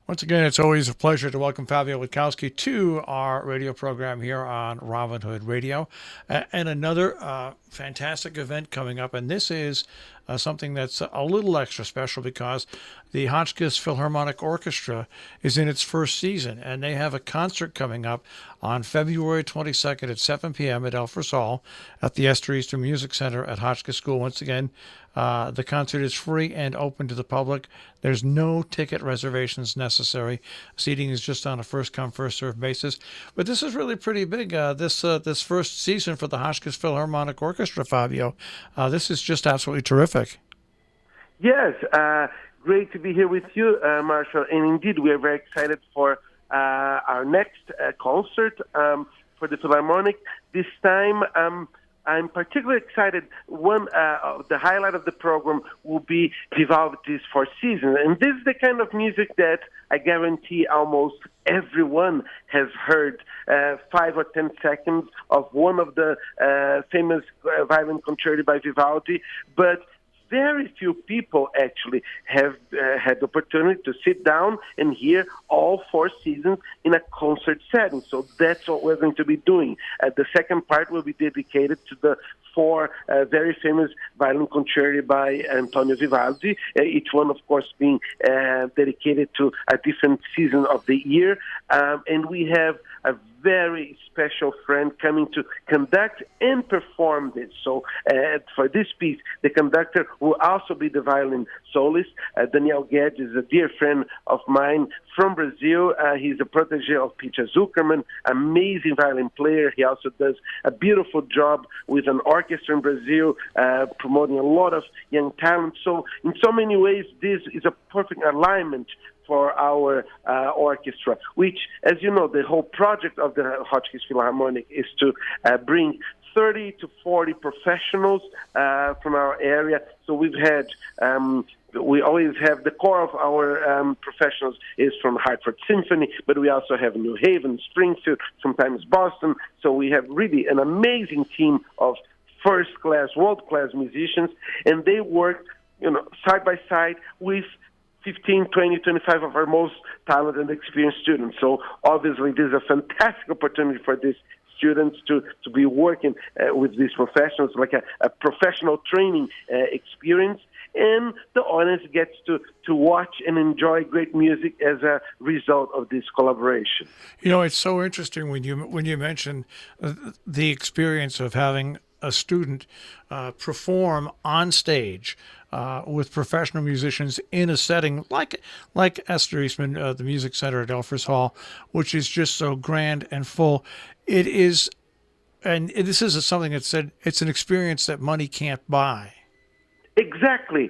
Once again, it's always a pleasure to welcome Fabio Witkowski to our radio program here on Robin Hood Radio. And another fantastic event coming up. And this is something that's a little extra special because the Hotchkiss Philharmonic Orchestra is in its first season. And they have a concert coming up on February 22nd at 7 p.m. at Elfers Hall at the Esther Eastman Music Center at Hotchkiss School. Once again, the concert is free and open to the public. There's no ticket reservations necessary. Seating is just on a first-come, first-served basis. But this is really pretty big, this first season for the Hotchkiss Philharmonic Orchestra, Fabio. This is just absolutely terrific. Yes, great to be here with you, Marshall. And indeed, we are very excited for our next concert for the Philharmonic. This time, I'm particularly excited. The highlight of the program will be Vivaldi's Four Seasons. And this is the kind of music that I guarantee almost everyone has heard 5 or 10 seconds of one of the famous violin concerti by Vivaldi. But very few people actually have had the opportunity to sit down and hear all four seasons in a concert setting. So that's what we're going to be doing. The second part will be dedicated to the four very famous violin concerti by Antonio Vivaldi, each one, of course, being dedicated to a different season of the year. And we have a very special friend coming to conduct and perform this. So for this piece, the conductor will also be the violin soloist. Daniel Guedes is a dear friend of mine from Brazil. He's a protege of Pinchas Zukerman, amazing violin player. He also does a beautiful job with an orchestra in Brazil, promoting a lot of young talent. So in so many ways, this is a perfect alignment for our orchestra, which, as you know, the whole project of the Hotchkiss Philharmonic is to bring 30 to 40 professionals from our area. So we've had, we always have the core of our professionals is from Hartford Symphony, but we also have New Haven, Springfield, sometimes Boston. So we have really an amazing team of first-class, world-class musicians, and they work, side by side with 15, 20, 25 of our most talented and experienced students. So obviously this is a fantastic opportunity for these students to be working with these professionals, like a professional training experience. And the audience gets to watch and enjoy great music as a result of this collaboration. It's so interesting when you mention the experience of having a student perform on stage with professional musicians in a setting like Esther Eastman, the Music Center at Elfers Hall, which is just so grand and full. It is, and this is something that said it's an experience that money can't buy. Exactly.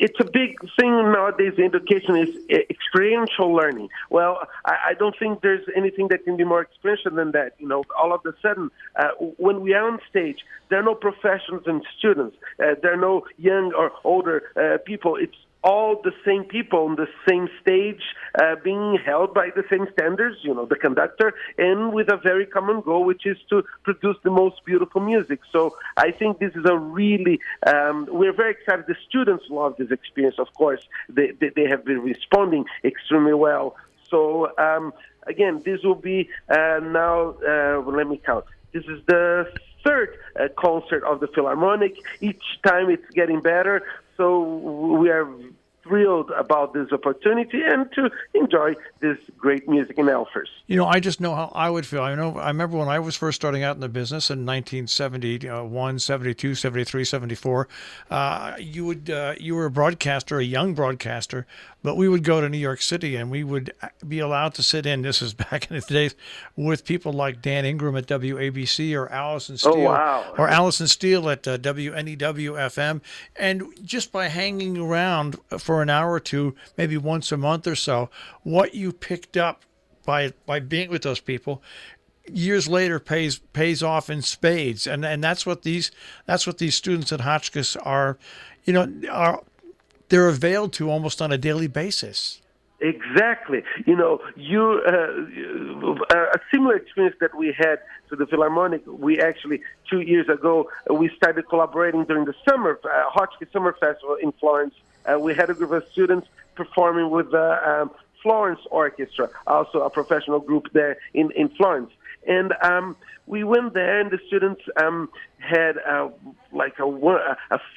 It's a big thing nowadays in education is experiential learning. Well, I don't think there's anything that can be more experiential than that. All of a sudden, when we are on stage, there are no professionals and students. There are no young or older people. It's all the same people on the same stage being held by the same standards, the conductor, and with a very common goal, which is to produce the most beautiful music. So I think this is a really, we're very excited. The students love this experience, of course. They have been responding extremely well. So, again, this will be now, let me count. This is the third concert of the Philharmonic. Each time it's getting better. So we are thrilled about this opportunity and to enjoy this great music in Elfers. I just know how I would feel. I remember when I was first starting out in the business in 1971, 72, 73, 74, you were a broadcaster, a young broadcaster, but we would go to New York City and we would be allowed to sit in, this is back in the days, with people like Dan Ingram at WABC or Allison Steele, or Allison Steele at WNEW-FM. And just by hanging around for an hour or two, maybe once a month or so, what you picked up by being with those people years later pays off in spades, and that's what these students at Hotchkiss are they're availed to almost on a daily basis. Exactly. A similar experience that we had to the Philharmonic, we actually, 2 years ago, we started collaborating during the summer, Hotchkiss Summer Festival in Florence. We had a group of students performing with the Florence Orchestra, also a professional group there in Florence. And we went there, and the students had like a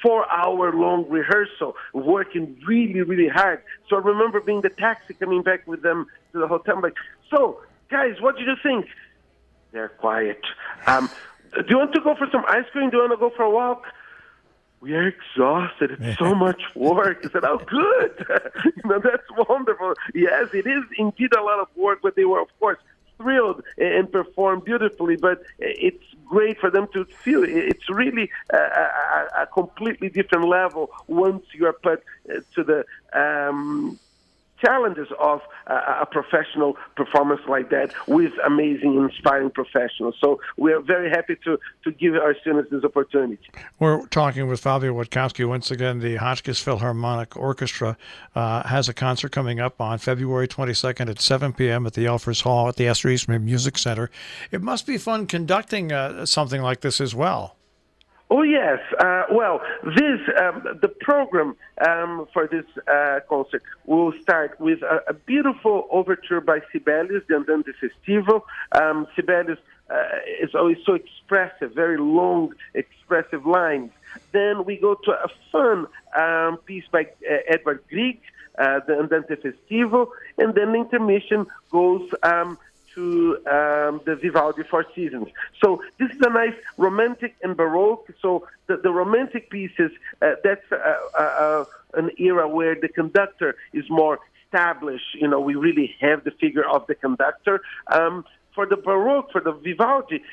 4-hour-long rehearsal, working really, really hard. So I remember being the taxi coming back with them to the hotel. I'm like, so, guys, what did you think? They're quiet. Do you want to go for some ice cream? Do you want to go for a walk? We are exhausted. It's so much work. I said, oh, good. That's wonderful. Yes, it is indeed a lot of work, but they were, of course, thrilled and performed beautifully. But it's great for them to feel it. It's really a completely different level once you are put to the challenges of a professional performance like that with amazing, inspiring professionals. So we are very happy to give our students this opportunity. We're talking with Fabio Witkowski. Once again, the Hotchkiss Philharmonic Orchestra has a concert coming up on February 22nd at 7 p.m. at the Elfers Hall at the Esther Eastman Music Center. It must be fun conducting something like this as well. Oh, yes. Well, the program for this concert will start with a beautiful overture by Sibelius, the Andante Festivo. Sibelius is always so expressive, very long, expressive lines. Then we go to a fun piece by Edward Grieg, the Andante Festivo, and then the intermission goes to the Vivaldi Four Seasons. So this is a nice romantic and Baroque. So the romantic pieces, that's an era where the conductor is more established. We really have the figure of the conductor. For the Baroque, for the Vivaldi,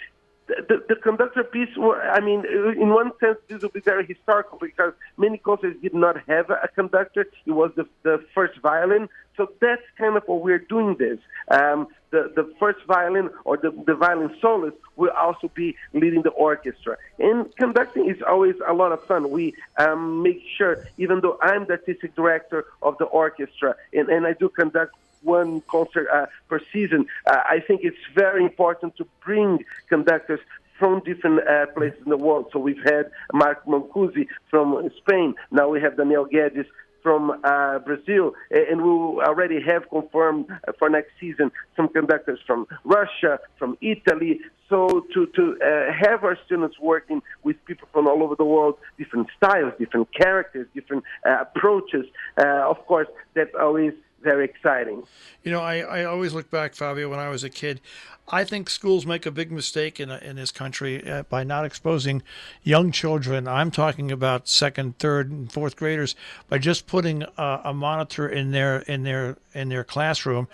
the conductor piece, in one sense, this will be very historical because many concerts did not have a conductor. It was the first violin. So that's kind of what we're doing this. The first violin or the violin soloist will also be leading the orchestra. And conducting is always a lot of fun. We make sure, even though I'm the artistic director of the orchestra and I do conduct one concert per season, I think it's very important to bring conductors from different places in the world. So we've had Mark Mancusi from Spain. Now we have Daniel Guedes from Brazil, and we already have confirmed for next season some conductors from Russia, from Italy. So to have our students working with people from all over the world, different styles, different characters, different approaches, of course, that's always very exciting. I always look back, Fabio, when I was a kid. I think schools make a big mistake in this country by not exposing young children. I'm talking about second, third, and fourth graders by just putting a monitor in their classroom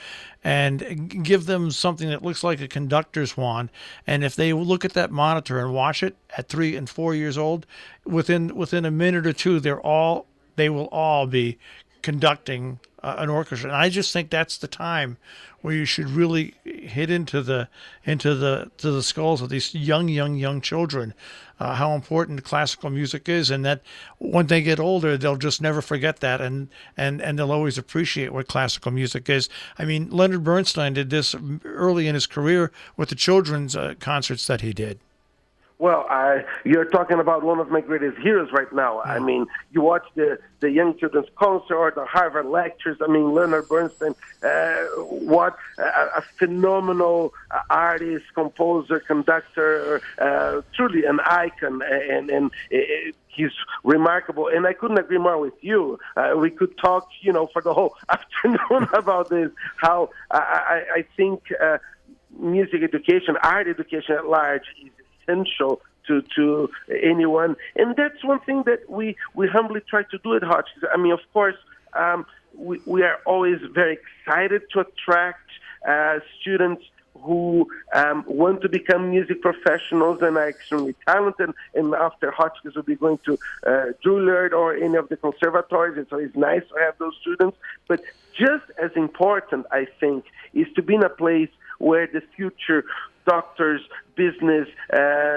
and give them something that looks like a conductor's wand. And if they look at that monitor and watch it at 3 and 4 years old, within a minute or two, they will all be conducting an orchestra. And I just think that's the time where you should really hit into the skulls of these young children, how important classical music is, and that when they get older, they'll just never forget that, and they'll always appreciate what classical music is. I mean, Leonard Bernstein did this early in his career with the children's concerts that he did. Well, you're talking about one of my greatest heroes right now. I mean, you watch the young children's concert or the Harvard lectures. I mean, Leonard Bernstein, what a phenomenal artist, composer, conductor, truly an icon, and he's remarkable. And I couldn't agree more with you. We could talk, for the whole afternoon about this, how I think music education, art education at large is essential to anyone, and that's one thing that we humbly try to do at Hotchkiss. I mean, of course, we are always very excited to attract students who want to become music professionals and are extremely talented, and after Hotchkiss will be going to Juilliard or any of the conservatories. It's always nice to have those students, but just as important, I think, is to be in a place where the future doctors, business,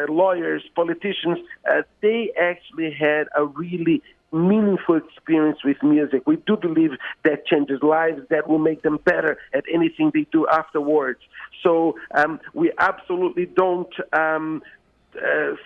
lawyers, politicians, they actually had a really meaningful experience with music. We do believe that changes lives, that will make them better at anything they do afterwards. So we absolutely don't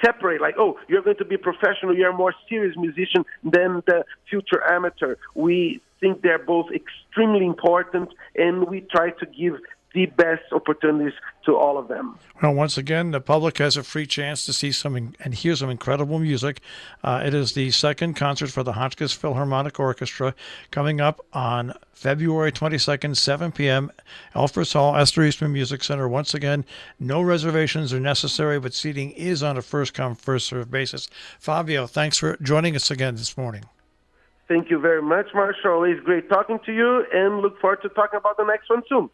separate, like, oh, you're going to be professional, you're a more serious musician than the future amateur. We think they're both extremely important, and we try to give the best opportunities to all of them. Well, once again, the public has a free chance to see and hear some incredible music. It is the second concert for the Hotchkiss Philharmonic Orchestra coming up on February 22nd, 7 p.m., Elfers Hall, Esther Eastman Music Center. Once again, no reservations are necessary, but seating is on a first-come, first-served basis. Fabio, thanks for joining us again this morning. Thank you very much, Marshall. Always great talking to you, and look forward to talking about the next one soon.